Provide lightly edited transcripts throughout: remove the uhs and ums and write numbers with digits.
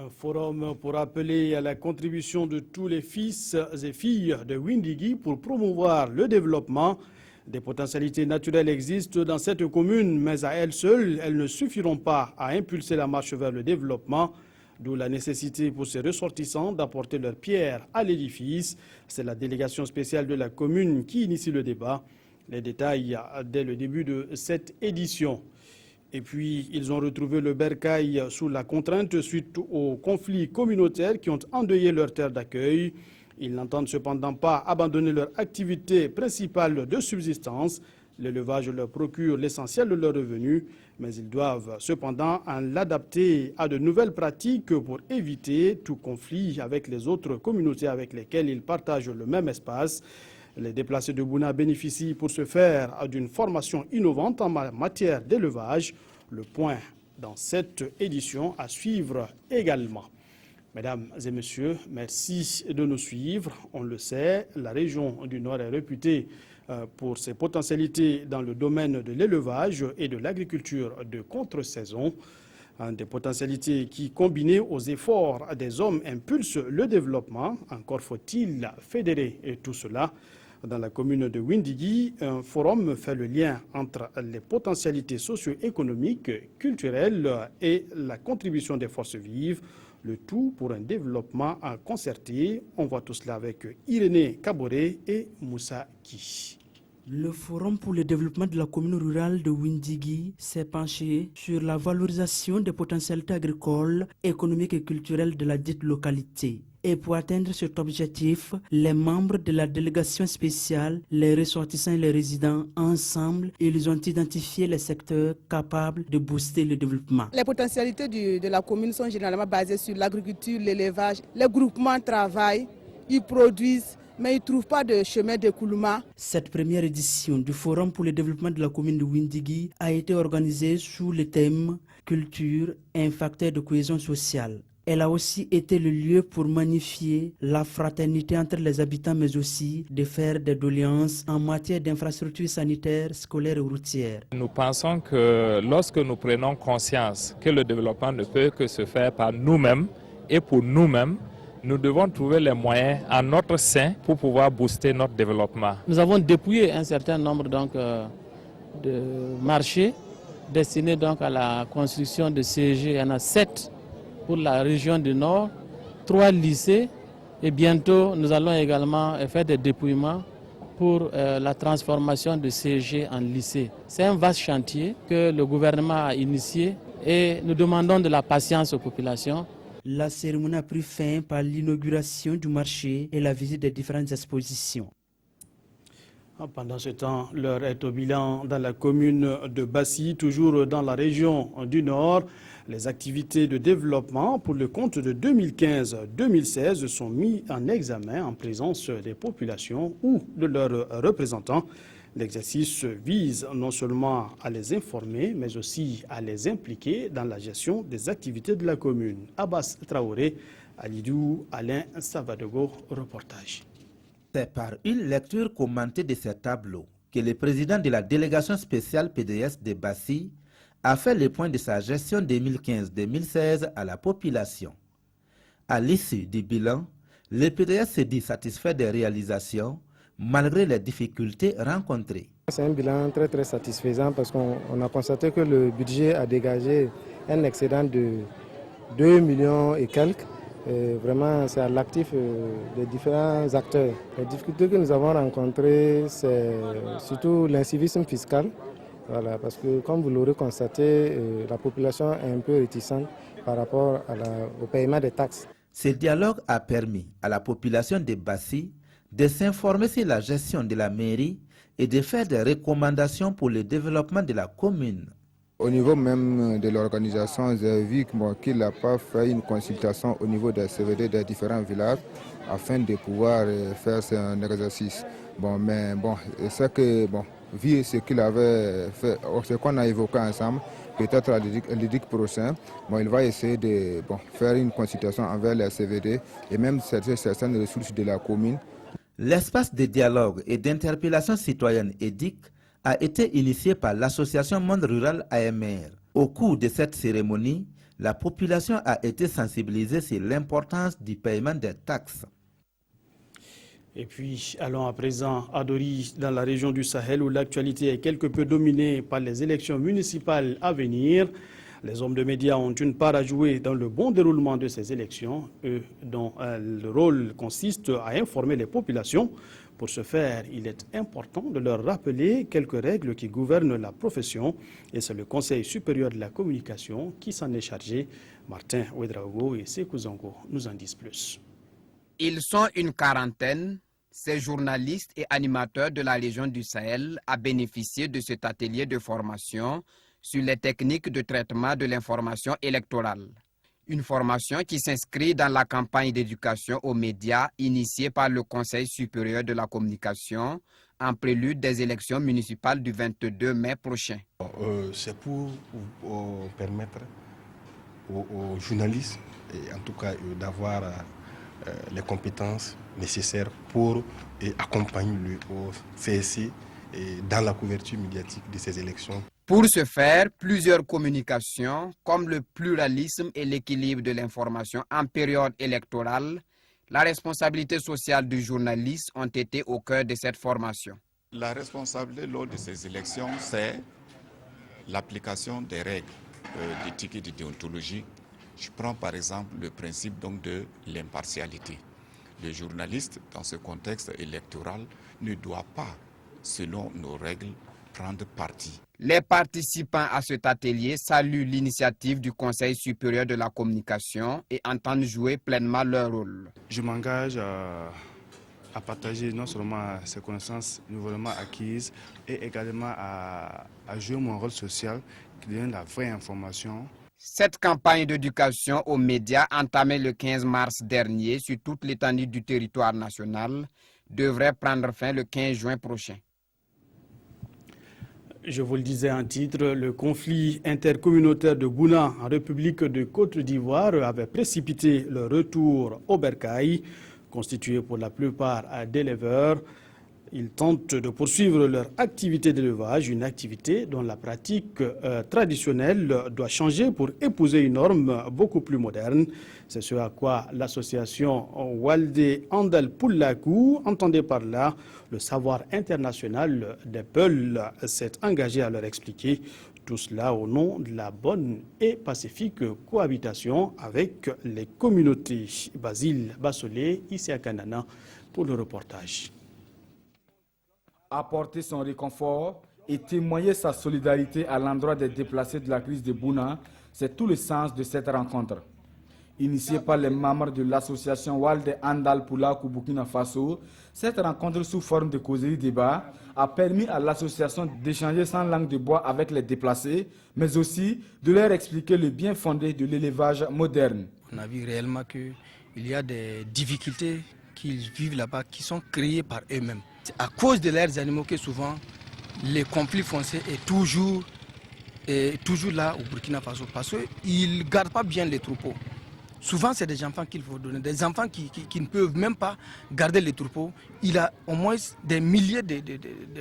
Un forum pour appeler à la contribution de tous les fils et filles de Windigi pour promouvoir le développement. Des potentialités naturelles existent dans cette commune, mais à elles seules, elles ne suffiront pas à impulser la marche vers le développement. D'où la nécessité pour ces ressortissants d'apporter leur pierre à l'édifice. C'est la délégation spéciale de la commune qui initie le débat. Les détails dès le début de cette édition. Et puis, ils ont retrouvé le bercail sous la contrainte suite aux conflits communautaires qui ont endeuillé leur terre d'accueil. Ils n'entendent cependant pas abandonner leur activité principale de subsistance. L'élevage leur procure l'essentiel de leurs revenus, mais ils doivent cependant l'adapter à de nouvelles pratiques pour éviter tout conflit avec les autres communautés avec lesquelles ils partagent le même espace. Les déplacés de Bouna bénéficient pour ce faire d'une formation innovante en matière d'élevage. Le point dans cette édition à suivre également. Mesdames et messieurs, merci de nous suivre. On le sait, la région du Nord est réputée pour ses potentialités dans le domaine de l'élevage et de l'agriculture de contre-saison. Des potentialités qui, combinées aux efforts des hommes, impulsent le développement. Encore faut-il fédérer tout cela. Dans la commune de Windigi, un forum fait le lien entre les potentialités socio-économiques, culturelles et la contribution des forces vives. Le tout pour un développement concerté. On voit tout cela avec Irénée Kaboré et Moussa Ki. Le Forum pour le développement de la commune rurale de Windigi s'est penché sur la valorisation des potentialités agricoles, économiques et culturelles de la dite localité. Et pour atteindre cet objectif, les membres de la délégation spéciale, les ressortissants et les résidents, ensemble, ils ont identifié les secteurs capables de booster le développement. Les potentialités de la commune sont généralement basées sur l'agriculture, l'élevage. Les groupements travaillent, ils produisent, mais ils ne trouvent pas de chemin d'écoulement. Cette première édition du Forum pour le développement de la commune de Windigi a été organisée sous le thème « Culture, un facteur de cohésion sociale ». Elle a aussi été le lieu pour magnifier la fraternité entre les habitants, mais aussi de faire des doléances en matière d'infrastructures sanitaires, scolaires et routières. Nous pensons que lorsque nous prenons conscience que le développement ne peut que se faire par nous-mêmes et pour nous-mêmes, nous devons trouver les moyens en notre sein pour pouvoir booster notre développement. Nous avons dépouillé un certain nombre de marchés destinés à la construction de CEG. Il y en a 7 pour la région du Nord, 3 lycées et bientôt nous allons également faire des dépouillements pour la transformation de CEG en lycée. C'est un vaste chantier que le gouvernement a initié et nous demandons de la patience aux populations. La cérémonie a pris fin par l'inauguration du marché et la visite des différentes expositions. Pendant ce temps, l'heure est au bilan dans la commune de Bassi, toujours dans la région du Nord. Les activités de développement pour le compte de 2015-2016 sont mises en examen en présence des populations ou de leurs représentants. L'exercice vise non seulement à les informer, mais aussi à les impliquer dans la gestion des activités de la commune. Abbas Traoré, Alidou, Alain Savadogo, reportage. C'est par une lecture commentée de ces tableaux que le président de la délégation spéciale PDS de Bassi a fait le point de sa gestion 2015-2016 à la population. À l'issue du bilan, le PDS se dit satisfait des réalisations malgré les difficultés rencontrées. C'est un bilan très satisfaisant parce qu'on a constaté que le budget a dégagé un excédent de 2 millions et quelques. Vraiment, c'est à l'actif des différents acteurs. Les difficultés que nous avons rencontrées, c'est surtout l'incivisme fiscal. Voilà, parce que, comme vous l'aurez constaté, la population est un peu réticente par rapport au paiement des taxes. Ce dialogue a permis à la population de Bassi de s'informer sur la gestion de la mairie et de faire des recommandations pour le développement de la commune. Au niveau même de l'organisation, j'ai vu qu'il n'a pas fait une consultation au niveau des CVD des différents villages afin de pouvoir faire un exercice. C'est que, vu ce qu'il avait fait, ce qu'on a évoqué ensemble, peut-être à l'IDIC prochain, il va essayer de faire une consultation envers les CVD et même certaines ressources de la commune. L'espace de dialogue et d'interpellation citoyenne EDIC a été initié par l'association Monde Rural AMR Au cours de cette cérémonie, la population a été sensibilisée sur l'importance du paiement des taxes. Et puis, allons à présent à Dori, dans la région du Sahel, où l'actualité est quelque peu dominée par les élections municipales à venir. Les hommes de médias ont une part à jouer dans le bon déroulement de ces élections, eux dont le rôle consiste à informer les populations. Pour ce faire, il est important de leur rappeler quelques règles qui gouvernent la profession, et c'est le Conseil supérieur de la communication qui s'en est chargé. Martin Ouedraogo et Sekou Zongo nous en disent plus. Ils sont une quarantaine, ces journalistes et animateurs de la région du Sahel, à bénéficier de cet atelier de formation sur les techniques de traitement de l'information électorale. Une formation qui s'inscrit dans la campagne d'éducation aux médias initiée par le Conseil supérieur de la communication en prélude des élections municipales du 22 mai prochain. C'est pour permettre aux journalistes, et en tout cas d'avoir les compétences nécessaires pour accompagner le CSC dans la couverture médiatique de ces élections. Pour ce faire, plusieurs communications, comme le pluralisme et l'équilibre de l'information en période électorale, la responsabilité sociale du journaliste ont été au cœur de cette formation. La responsabilité lors de ces élections, c'est l'application des règles d'éthique et de déontologie. Je prends par exemple le principe donc de l'impartialité. Le journaliste, dans ce contexte électoral, ne doit pas, selon nos règles, prendre parti. Les participants à cet atelier saluent l'initiative du Conseil supérieur de la communication et entendent jouer pleinement leur rôle. Je m'engage à partager non seulement ces connaissances nouvellement acquises et également à jouer mon rôle social qui donne la vraie information. Cette campagne d'éducation aux médias entamée le 15 mars dernier sur toute l'étendue du territoire national devrait prendre fin le 15 juin prochain. Je vous le disais en titre, le conflit intercommunautaire de Bouna en République de Côte d'Ivoire avait précipité le retour au bercail, constitué pour la plupart d'éleveurs. Ils tentent de poursuivre leur activité d'élevage, une activité dont la pratique traditionnelle doit changer pour épouser une norme beaucoup plus moderne. C'est ce à quoi l'association Walde Andal Poulakou entendait par là le savoir international des Peuls, s'est engagé à leur expliquer tout cela au nom de la bonne et pacifique cohabitation avec les communautés. Basile Bassolé, ici à Kanana, pour le reportage. Apporter son réconfort et témoigner sa solidarité à l'endroit des déplacés de la crise de Bouna, c'est tout le sens de cette rencontre. Initiée par les membres de l'association Walde Andal Poulakou Burkina Faso, cette rencontre sous forme de causerie débat a permis à l'association d'échanger sans langue de bois avec les déplacés, mais aussi de leur expliquer le bien fondé de l'élevage moderne. On a vu réellement qu'il y a des difficultés qu'ils vivent là-bas qui sont créées par eux-mêmes. C'est à cause de leurs animaux que souvent les conflits fonciers est toujours là au Burkina Faso parce qu'ils ne gardent pas bien les troupeaux. Souvent, c'est des enfants qu'il faut donner, des enfants qui ne peuvent même pas garder les troupeaux. Il a au moins des milliers de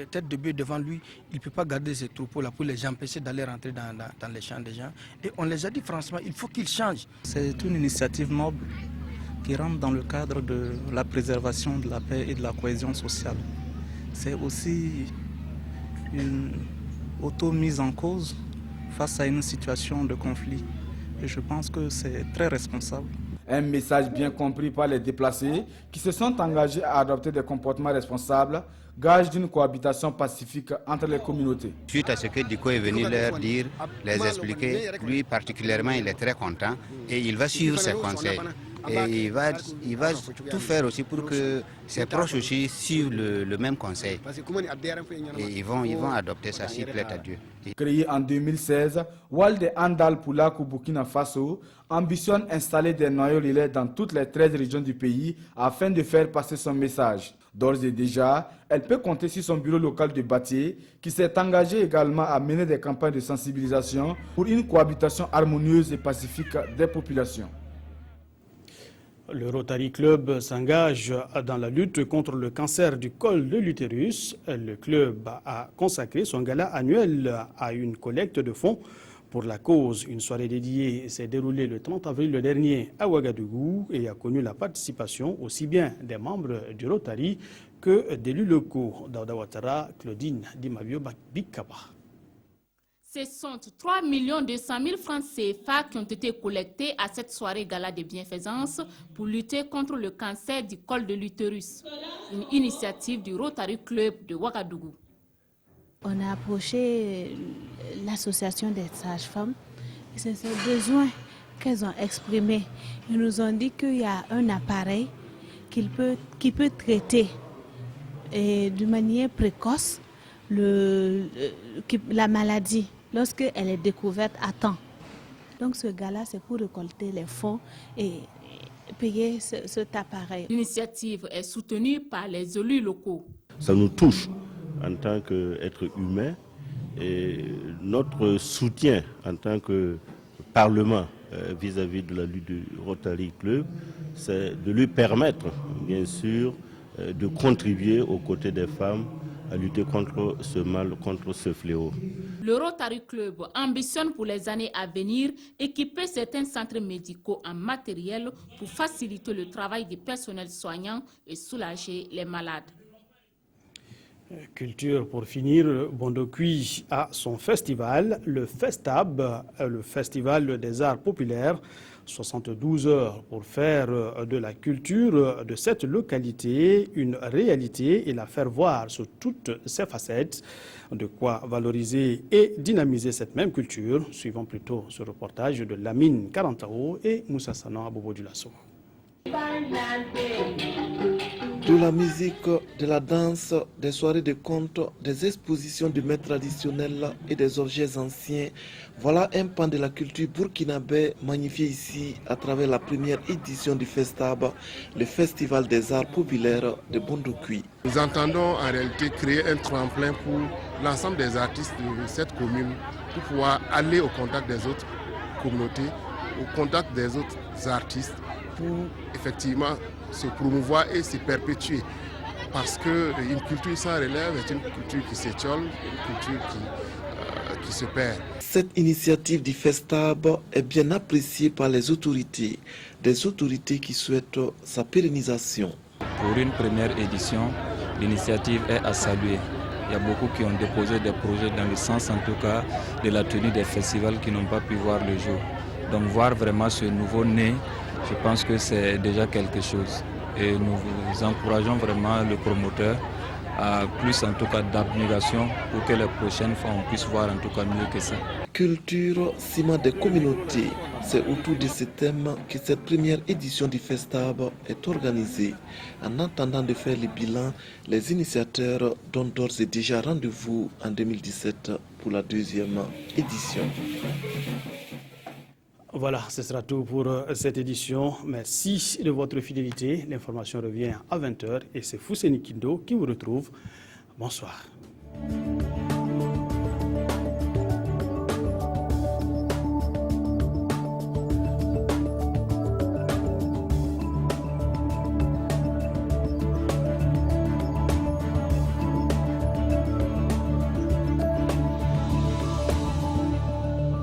têtes de bœufs devant lui. Il ne peut pas garder ces troupeaux-là pour les empêcher d'aller rentrer dans les champs des gens. Et on les a dit franchement, il faut qu'ils changent. C'est une initiative noble qui rentre dans le cadre de la préservation de la paix et de la cohésion sociale. C'est aussi une auto-mise en cause face à une situation de conflit. Et je pense que c'est très responsable. Un message bien compris par les déplacés qui se sont engagés à adopter des comportements responsables, gage d'une cohabitation pacifique entre les communautés. Suite à ce que Diko est venu leur dire, les expliquer, lui particulièrement il est très content et il va suivre ses conseils. Et il va tout faire aussi pour que ses proches aussi suivent le même conseil. Et ils vont adopter ça s'il plaît à Dieu. Créé en 2016, Walde Andal Poulakou Burkina Faso ambitionne installer des noyaux relais dans toutes les 13 régions du pays afin de faire passer son message. D'ores et déjà, elle peut compter sur son bureau local de Batié qui s'est engagé également à mener des campagnes de sensibilisation pour une cohabitation harmonieuse et pacifique des populations. Le Rotary Club s'engage dans la lutte contre le cancer du col de l'utérus. Le club a consacré son gala annuel à une collecte de fonds pour la cause. Une soirée dédiée s'est déroulée le 30 avril dernier à Ouagadougou et a connu la participation aussi bien des membres du Rotary que d'élus locaux. Daouda Ouattara, Claudine Dimabio Bikaba. Ce sont 3 200 000 francs CFA qui ont été collectés à cette soirée gala de bienfaisance pour lutter contre le cancer du col de l'utérus. Une initiative du Rotary Club de Ouagadougou. On a approché l'association des sages-femmes et c'est ce besoin qu'elles ont exprimé. Ils nous ont dit qu'il y a un appareil qui peut traiter de manière précoce la maladie lorsqu'elle est découverte à temps. Donc ce gala, c'est pour récolter les fonds et payer cet appareil. L'initiative est soutenue par les élus locaux. Ça nous touche en tant qu'être humain et notre soutien en tant que Parlement vis-à-vis de la lutte du Rotary Club, c'est de lui permettre, bien sûr, de contribuer aux côtés des femmes à lutter contre ce mal, contre ce fléau. Le Rotary Club ambitionne pour les années à venir équiper certains centres médicaux en matériel pour faciliter le travail des personnels soignants et soulager les malades. Culture pour finir, Bondokui a son festival, le Festab, le Festival des Arts Populaires. 72 heures pour faire de la culture de cette localité une réalité et la faire voir sous toutes ses facettes. De quoi valoriser et dynamiser cette même culture. Suivons plutôt ce reportage de Lamine Karantao et Moussa Sanon à Bobo Dulasso. De la musique, de la danse, des soirées de contes, des expositions de mets traditionnels et des objets anciens. Voilà un pan de la culture burkinabé magnifié ici à travers la première édition du Festab, le Festival des Arts Populaires de Bondokui. Nous entendons en réalité créer un tremplin pour l'ensemble des artistes de cette commune pour pouvoir aller au contact des autres communautés, au contact des autres artistes pour effectivement se promouvoir et se perpétuer. Parce qu'une culture sans relève est une culture qui s'étiole, une culture qui se perd. Cette initiative du Festab est bien appréciée par les autorités, des autorités qui souhaitent sa pérennisation. Pour une première édition, l'initiative est à saluer. Il y a beaucoup qui ont déposé des projets dans le sens en tout cas de la tenue des festivals qui n'ont pas pu voir le jour. Donc voir vraiment ce nouveau-né, je pense que c'est déjà quelque chose. Et nous encourageons vraiment le promoteur à plus en tout cas d'abnégation pour que les prochaines fois on puisse voir en tout cas mieux que ça. Culture, ciment des communautés. C'est autour de ce thème que cette première édition du Festab est organisée. En attendant de faire le bilan, les initiateurs donnent d'ores et déjà rendez-vous en 2017 pour la deuxième édition. Voilà, ce sera tout pour cette édition. Merci de votre fidélité. L'information revient à 20h et c'est Fousseni Kindo qui vous retrouve. Bonsoir.